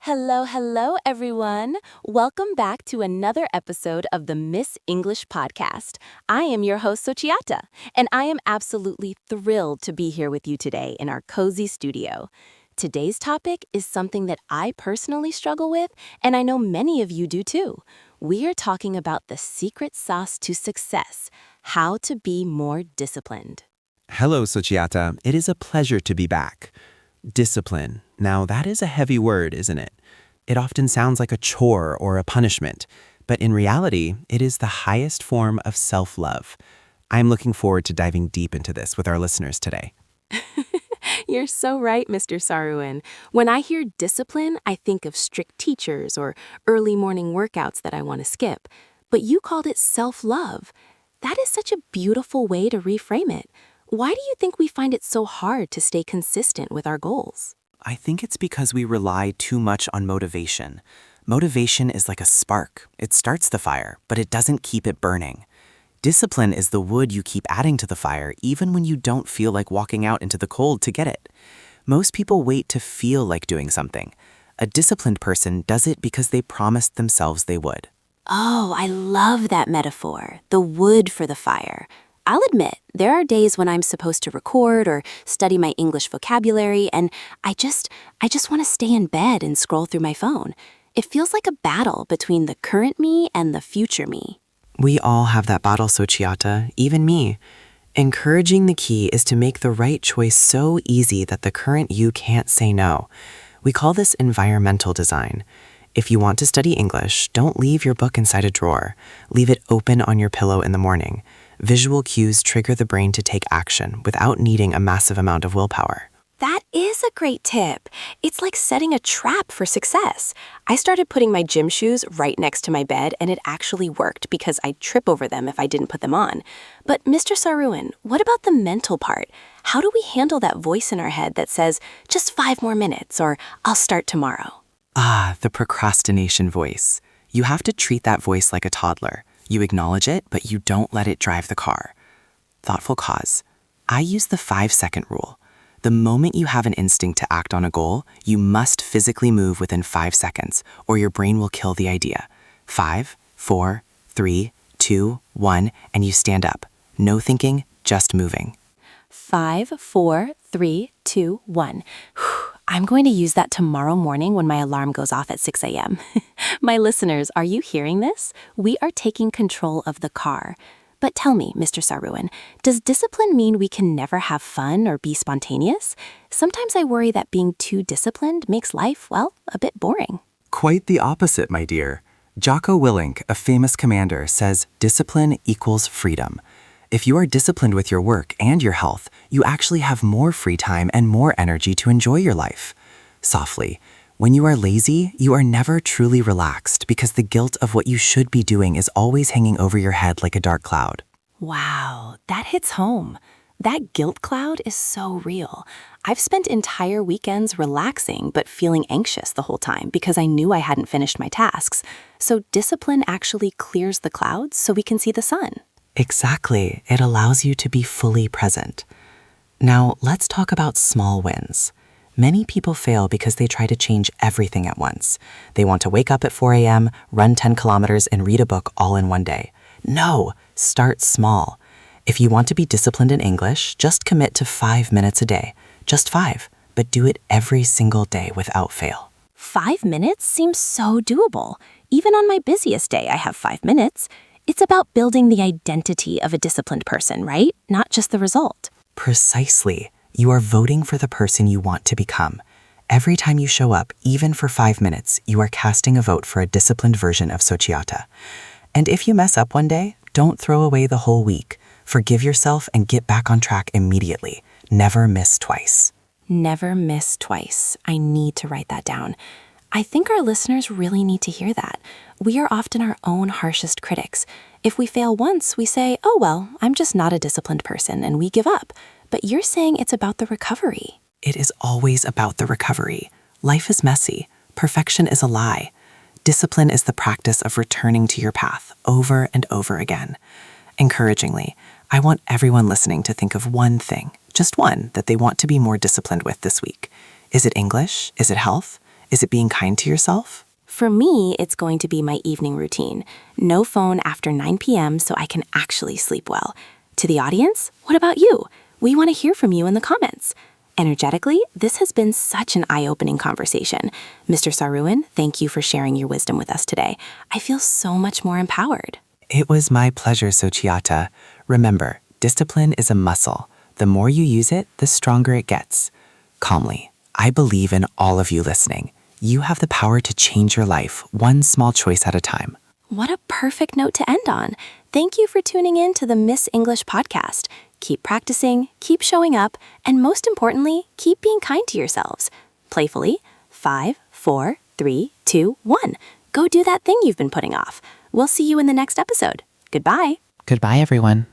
Hello, hello, everyone. Welcome back to another episode of the Miss English Podcast. I am your host, Sochiata, and I am absolutely thrilled to be here with you today in our cozy studio. Today's topic is something that I personally struggle with, and I know many of you do too. We are talking about the secret sauce to success, how to be more disciplined. Hello, Sochiata. It is a pleasure to be back. Discipline. Now, that is a heavy word, isn't it? It often sounds like a chore or a punishment, but in reality, it is the highest form of self-love. I'm looking forward to diving deep into this with our listeners today. You're so right, Mr. Saruin. When I hear discipline, I think of strict teachers or early morning workouts that I want to skip. But you called it self-love. That is such a beautiful way to reframe it. Why do you think we find it so hard to stay consistent with our goals? I think it's because we rely too much on motivation. Motivation is like a spark. It starts the fire, but it doesn't keep it burning. Discipline is the wood you keep adding to the fire even when you don't feel like walking out into the cold to get it. Most people wait to feel like doing something. A disciplined person does it because they promised themselves they would. Oh, I love that metaphor, the wood for the fire. I'll admit, there are days when I'm supposed to record or study my English vocabulary, and I just want to stay in bed and scroll through my phone. It feels like a battle between the current me and the future me. We all have that battle, Sochiata, even me. Encouraging the key is to make the right choice so easy that the current you can't say no. We call this environmental design. If you want to study English, don't leave your book inside a drawer. Leave it open on your pillow in the morning. Visual cues trigger the brain to take action without needing a massive amount of willpower. That is a great tip. It's like setting a trap for success. I started putting my gym shoes right next to my bed, and it actually worked because I'd trip over them if I didn't put them on. But Mr. Saruin, what about the mental part? How do we handle that voice in our head that says, just 5 more minutes, or I'll start tomorrow? The procrastination voice. You have to treat that voice like a toddler. You acknowledge it, but you don't let it drive the car. Thoughtful cause. I use the 5-second rule. The moment you have an instinct to act on a goal, you must physically move within 5 seconds, or your brain will kill the idea. 5, 4, 3, 2, 1, and you stand up. No thinking, just moving. 5, 4, 3, 2, 1. I'm going to use that tomorrow morning when my alarm goes off at 6 a.m. My listeners, are you hearing this? We are taking control of the car. But tell me, Mr. Saruin, does discipline mean we can never have fun or be spontaneous? Sometimes I worry that being too disciplined makes life, well, a bit boring. Quite the opposite, my dear. Jocko Willink, a famous commander, says discipline equals freedom. If you are disciplined with your work and your health, you actually have more free time and more energy to enjoy your life. Softly, when you are lazy, you are never truly relaxed because the guilt of what you should be doing is always hanging over your head like a dark cloud. Wow, that hits home. That guilt cloud is so real. I've spent entire weekends relaxing but feeling anxious the whole time because I knew I hadn't finished my tasks. So discipline actually clears the clouds so we can see the sun. Exactly. It allows you to be fully present. Now, let's talk about small wins. Many people fail because they try to change everything at once. They want to wake up at 4 a.m., run 10 kilometers, and read a book all in one day. No, start small. If you want to be disciplined in English, just commit to 5 minutes a day. Just 5, but do it every single day without fail. 5 minutes seems so doable. Even on my busiest day, I have 5 minutes. It's about building the identity of a disciplined person, right? Not just the result. Precisely. You are voting for the person you want to become. Every time you show up, even for 5 minutes, you are casting a vote for a disciplined version of Sochiata. And if you mess up one day, don't throw away the whole week. Forgive yourself and get back on track immediately. Never miss twice. Never miss twice. I need to write that down. I think our listeners really need to hear that. We are often our own harshest critics. If we fail once, we say, oh well, I'm just not a disciplined person, and we give up. But you're saying it's about the recovery. It is always about the recovery. Life is messy. Perfection is a lie. Discipline is the practice of returning to your path over and over again. Encouragingly, I want everyone listening to think of one thing, just one, that they want to be more disciplined with this week. Is it English? Is it health? Is it being kind to yourself? For me, it's going to be my evening routine. No phone after 9 p.m. so I can actually sleep well. To the audience, what about you? We want to hear from you in the comments. Energetically, this has been such an eye-opening conversation. Mr. Saruin, thank you for sharing your wisdom with us today. I feel so much more empowered. It was my pleasure, Sochiata. Remember, discipline is a muscle. The more you use it, the stronger it gets. Calmly, I believe in all of you listening. You have the power to change your life, one small choice at a time. What a perfect note to end on. Thank you for tuning in to the Miss English podcast. Keep practicing, keep showing up, and most importantly, keep being kind to yourselves. Playfully, 5, 4, 3, 2, 1. Go do that thing you've been putting off. We'll see you in the next episode. Goodbye. Goodbye, everyone.